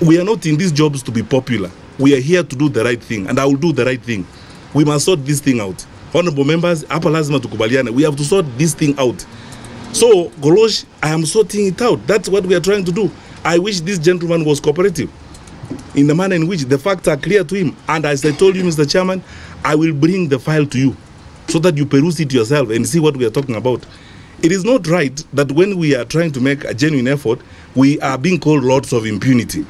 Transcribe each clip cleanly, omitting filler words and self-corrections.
We are not in these jobs to be popular. We are here to do the right thing, and I will do the right thing. We must sort this thing out. Honorable members, hapa lazima tukubaliane. We have to sort this thing out. So, Golosh, I am sorting it out. That's what we are trying to do. I wish this gentleman was cooperative in the manner in which the facts are clear to him. And as I told you, Mr. Chairman, I will bring the file to you so that you peruse it yourself and see what we are talking about. It is not right that when we are trying to make a genuine effort, we are being called lords of impunity,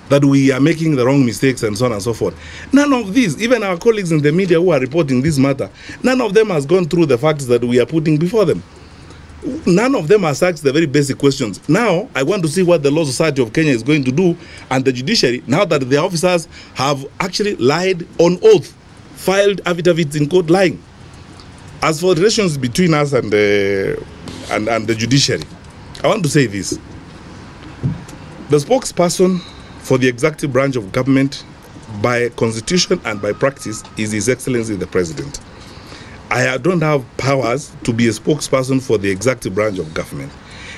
that we are making the wrong mistakes and so on and so forth. None of these, even our colleagues in the media who are reporting this matter, none of them has gone through the facts that we are putting before them. None of them has asked the very basic questions. Now, I want to see what the Law Society of Kenya is going to do, and the judiciary, now that the officers have actually lied on oath, filed affidavits in court lying. As for the relations between us and the judiciary, I want to say this. The spokesperson for the executive branch of government by constitution and by practice is His Excellency the President. I don't have powers to be a spokesperson for the executive branch of government,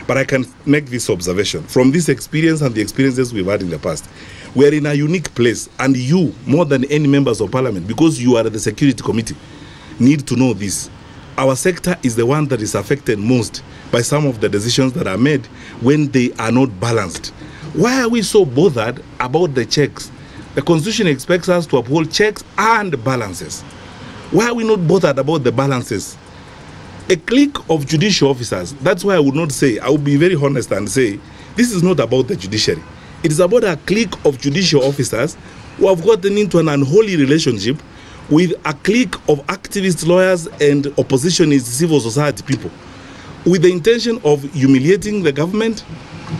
but I can make this observation. From this experience and the experiences we've had in the past, we are in a unique place, and you, more than any members of parliament, because you are the security committee, need to know this. Our sector is the one that is affected most by some of the decisions that are made when they are not balanced. Why are we so bothered about the checks? The Constitution expects us to uphold checks and balances. Why are we not bothered about the balances? A clique of judicial officers, that's why I would not say, I would be very honest and say, this is not about the judiciary. It is about a clique of judicial officers who have gotten into an unholy relationship with a clique of activist lawyers and oppositionist civil society people, with the intention of humiliating the government,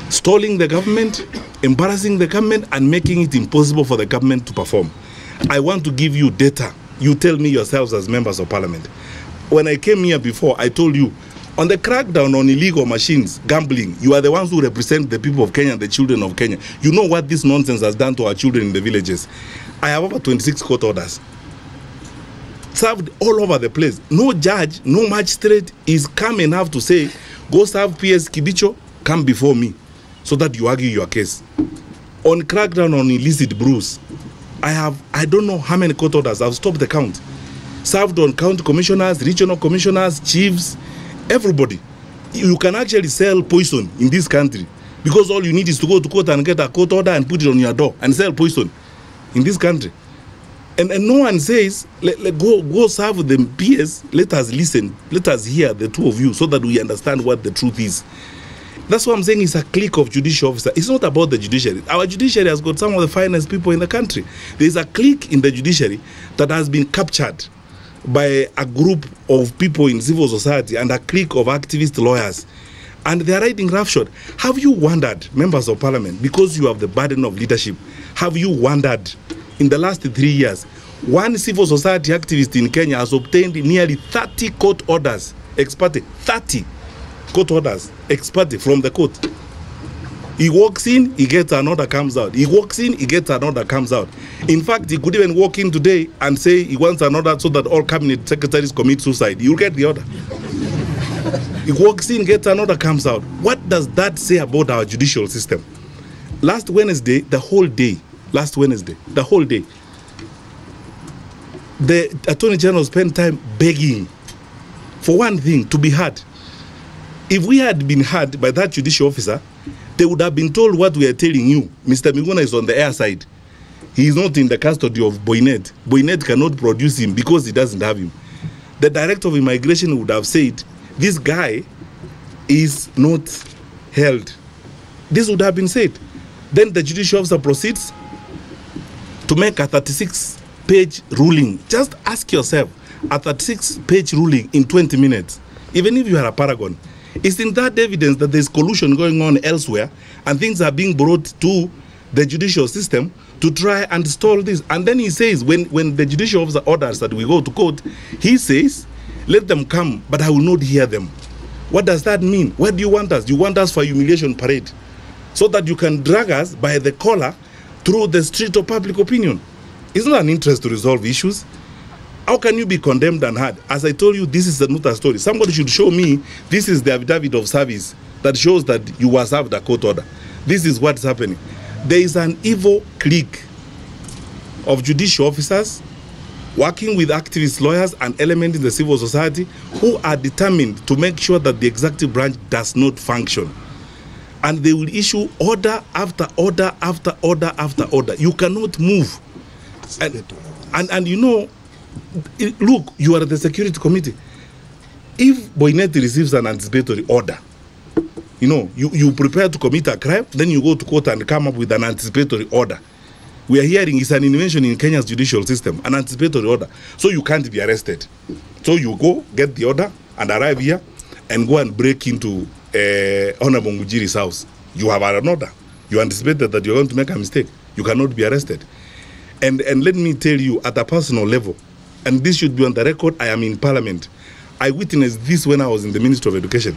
stalling the government, embarrassing the government, and making it impossible for the government to perform. I want to give you data. You tell me yourselves as members of parliament. When I came here before, I told you, on the crackdown on illegal machines, gambling, you are the ones who represent the people of Kenya, the children of Kenya. You know what this nonsense has done to our children in the villages. I have over 26 court orders, served all over the place. No judge, no magistrate is calm enough to say, go serve PS Kibicho, come before me, so that you argue your case. On crackdown on illicit brews, I don't know how many court orders. I've stopped the count. Served on county commissioners, regional commissioners, chiefs, everybody. You can actually sell poison in this country because all you need is to go to court and get a court order and put it on your door and sell poison in this country. And no one says, go serve the PS, let us listen, let us hear the two of you so that we understand what the truth is. That's what I'm saying. It's a clique of judicial officers. It's not about the judiciary. Our judiciary has got some of the finest people in the country. There's a clique in the judiciary that has been captured by a group of people in civil society and a clique of activist lawyers. And they are riding roughshod. Have you wondered, members of parliament, because you have the burden of leadership, have you wondered, in the last 3 years, one civil society activist in Kenya has obtained nearly 30 court orders, ex parte, 30 court orders, ex parte, from the court. He walks in, he gets an order, comes out. He walks in, he gets an order, comes out. In fact, he could even walk in today and say he wants an order so that all cabinet secretaries commit suicide. You'll get the order. He walks in, gets an order, comes out. What does that say about our judicial system? Last Wednesday, the whole day, the Attorney General spent time begging for one thing, to be heard. If we had been heard by that judicial officer, they would have been told what we are telling you. Mr. Miguna is on the air side. He is not in the custody of Boynet. Boynet cannot produce him because he doesn't have him. The director of immigration would have said, this guy is not held. This would have been said. Then the judicial officer proceeds to make a 36-page ruling. Just ask yourself, a 36-page ruling in 20 minutes, even if you are a paragon. Isn't that evidence that there's collusion going on elsewhere and things are being brought to the judicial system to try and stall this? And then he says, when the judicial officer orders that we go to court, he says, let them come, but I will not hear them. What does that mean? What do you want us? You want us for humiliation parade so that you can drag us by the collar through the street of public opinion. It's not an interest to resolve issues. How can you be condemned and hard? As I told you, this is not a story. Somebody should show me, this is the affidavit of service that shows that you were served a court order. This is what's happening. There is an evil clique of judicial officers working with activist lawyers and elements in the civil society who are determined to make sure that the executive branch does not function. And they will issue order after order after order after order. You cannot move. And you know, look, you are the security committee. If Boineti receives an anticipatory order, you know, you prepare to commit a crime, then you go to court and come up with an anticipatory order. We are hearing it's an invention in Kenya's judicial system, an anticipatory order. So you can't be arrested. So you go, get the order, and arrive here, and go and break into Honorable Ngujiri's house. You have an order. You anticipated that you're going to make a mistake. You cannot be arrested. And let me tell you, at a personal level, and this should be on the record, I am in Parliament. I witnessed this when I was in the Ministry of Education.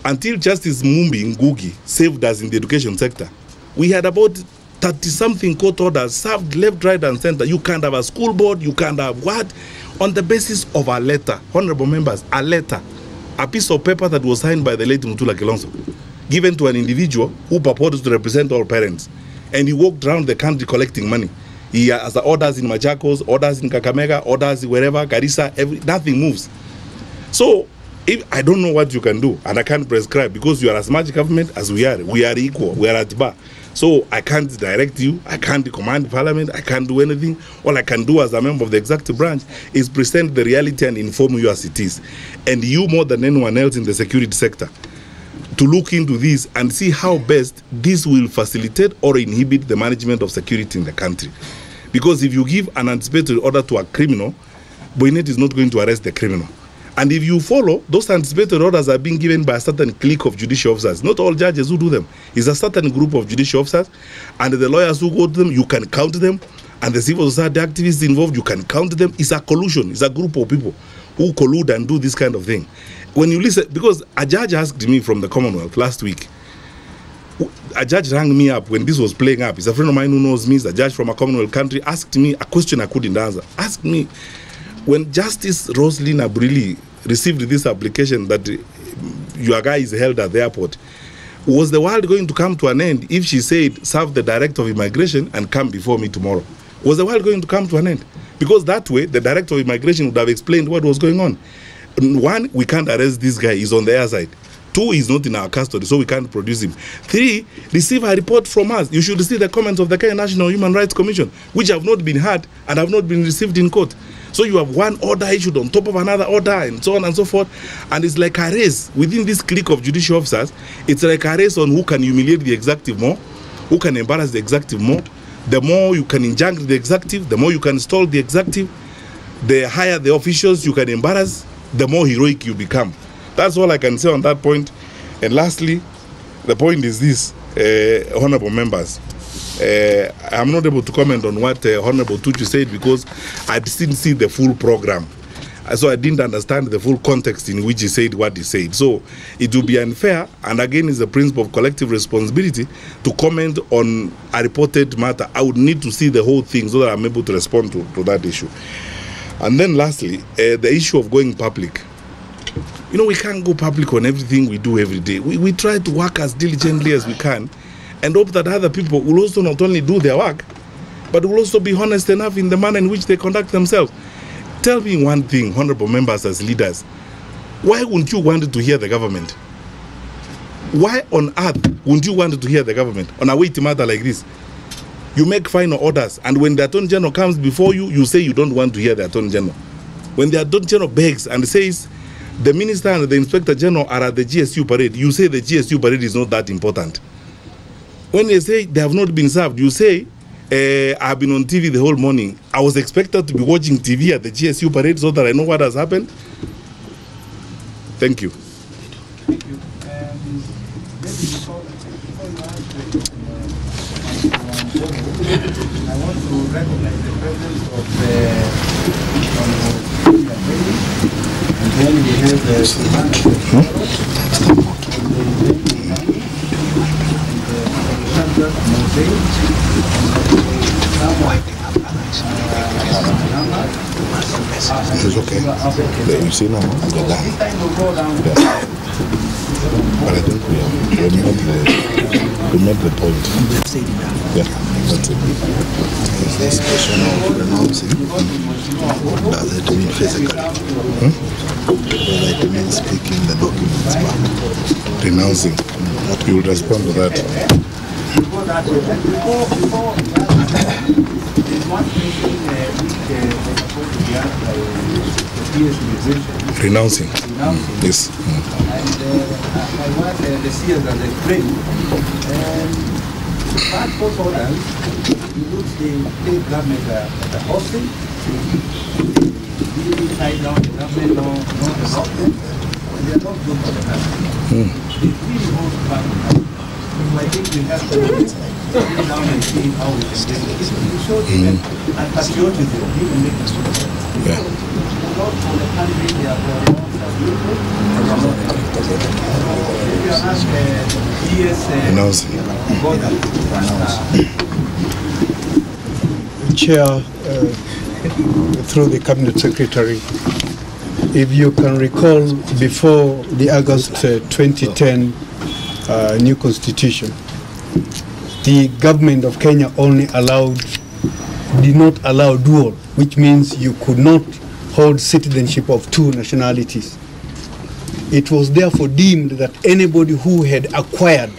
Until Justice Mumbi Ngugi saved us in the education sector, we had about 30-something court orders served left, right, and center. You can't have a school board, you can't have what? On the basis of a letter, honorable members, a letter, a piece of paper that was signed by the late Mutula Kilonzo, given to an individual who purported to represent all parents. And he walked around the country collecting money. He has orders in Machakos, orders in Kakamega, orders wherever, Garissa, nothing moves. So, I don't know what you can do, and I can't prescribe, because you are as much government as we are. We are equal, we are at bar. So I can't direct you, I can't command Parliament, I can't do anything. All I can do as a member of the executive branch is present the reality and inform you as it is. And you, more than anyone else in the security sector, to look into this and see how best this will facilitate or inhibit the management of security in the country. Because if you give an anticipatory order to a criminal, Boynet is not going to arrest the criminal. And if you follow, those anticipatory orders are being given by a certain clique of judicial officers. Not all judges who do them. It's a certain group of judicial officers. And the lawyers who go to them, you can count them. And the civil society activists involved, you can count them. It's a collusion. It's a group of people who collude and do this kind of thing. When you listen, because a judge asked me from the Commonwealth last week, a judge rang me up when this was playing up. He's a friend of mine who knows me. He's a judge from a Commonwealth country. Asked me a question I couldn't answer. Asked me, when Justice Roslyn Abrili received this application that your guy is held at the airport, was the world going to come to an end if she said, serve the director of immigration and come before me tomorrow? Was the world going to come to an end? Because that way, the director of immigration would have explained what was going on. One, we can't arrest this guy, he's on the air side. Two, he's not in our custody, so we can't produce him. Three, receive a report from us. You should see the comments of the Kenya National Human Rights Commission, which have not been heard and have not been received in court. So you have one order issued on top of another order and so on and so forth. And it's like a race within this clique of judicial officers. It's like a race on who can humiliate the executive more, who can embarrass the executive more. The more you can injunct the executive, the more you can stall the executive, the higher the officials you can embarrass, the more heroic you become. That's all I can say on that point. And lastly, the point is this, honorable members. I'm not able to comment on what Honorable Tuchu said because I didn't see the full program. So I didn't understand the full context in which he said what he said. So it would be unfair, and again is the principle of collective responsibility, to comment on a reported matter. I would need to see the whole thing so that I'm able to respond to that issue. And then lastly, the issue of going public. You know, we can't go public on everything we do every day. We try to work as diligently as we can and hope that other people will also not only do their work, but will also be honest enough in the manner in which they conduct themselves. Tell me one thing, honorable members as leaders, why wouldn't you want to hear the government? Why on earth wouldn't you want to hear the government on a weighty matter like this? You make final orders, and when the Attorney General comes before you, you say you don't want to hear the Attorney General. When the Attorney General begs and says the Minister and the Inspector General are at the GSU parade, you say the GSU parade is not that important. When they say they have not been served, you say, I've been on TV the whole morning. I was expected to be watching TV at the GSU parade so that I know what has happened. Thank you. Thank you. Before you answer, I want to recognize the presence of and then we have It's okay. You see now, I'm done. But I think we made the point. Yeah, that's it. Is this question of renouncing? What does it mean physically? Whether it means speaking the documents back. Renouncing. You will respond to that. Before that, before there's one question which is supposed to be asked by the PS musician. Renouncing. Yes. And I want the CS as explained. That court orders in which the state government the hosting, they tie down the government law, not the government, and they are not good for the country. They really hold back the country. I think we have to sit down and see how we can get it. It shows even and patriotism, even make it. Yeah. Not for the country, they are for the if you ask Chair, through the Cabinet Secretary, if you can recall, before the August 2010 new constitution, the government of Kenya only did not allow dual, which means you could not hold citizenship of two nationalities. It was therefore deemed that anybody who had acquired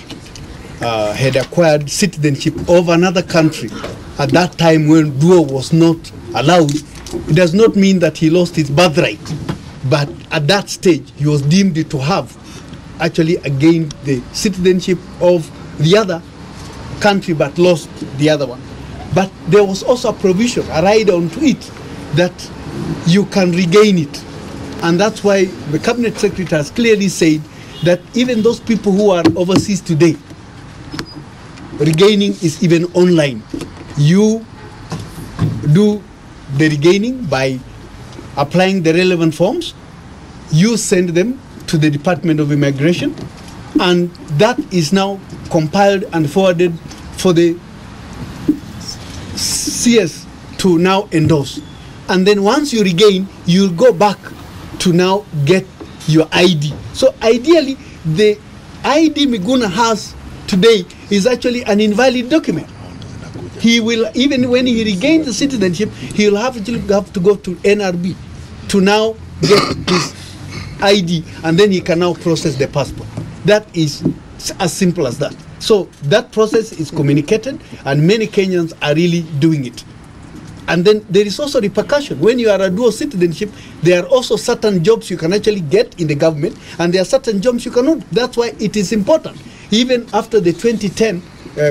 citizenship of another country at that time when dual was not allowed, it does not mean that he lost his birthright, but at that stage he was deemed to have actually gained the citizenship of the other country but lost the other one. But there was also a provision, a rider onto it, that you can regain it. And that's why the Cabinet Secretary has clearly said that even those people who are overseas today, regaining is even online. You do the regaining by applying the relevant forms, you send them to the Department of Immigration, and that is now compiled and forwarded for the CS to now endorse. And then once you regain, you'll go back to now get your ID. So ideally, the ID Miguna has today is actually an invalid document. He will, even when he regains the citizenship, he will have to go to NRB to now get his ID, and then he can now process the passport. That is as simple as that. So that process is communicated, and many Kenyans are really doing it. And then there is also repercussion. When you are a dual citizenship, there are also certain jobs you can actually get in the government, and there are certain jobs you cannot. That's why it is important. Even after the 2010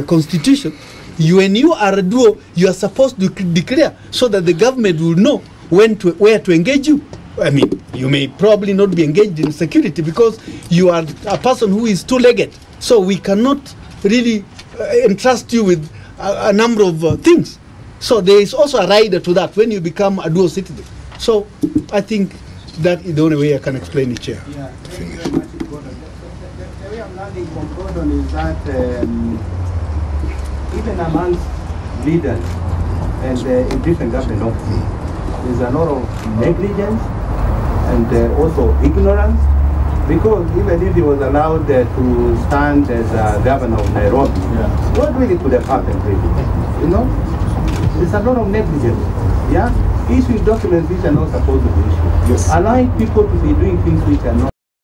constitution, when you are a dual, you are supposed to declare so that the government will know where to engage you. I mean, you may probably not be engaged in security because you are a person who is two-legged. So we cannot really entrust you with a number of things. So there is also a rider to that when you become a dual citizen. So I think that is the only way I can explain it, Chair. Yeah, thank you very much, Gordon. The way I'm learning from Gordon is that even amongst leaders and in different government offices, there's a lot of negligence and also ignorance, because even if he was allowed to stand as a governor of Nairobi, what really could have happened, really? You know? There's a lot of negligence, issuing documents which are not supposed to be issued. Allowing people to be doing things which are not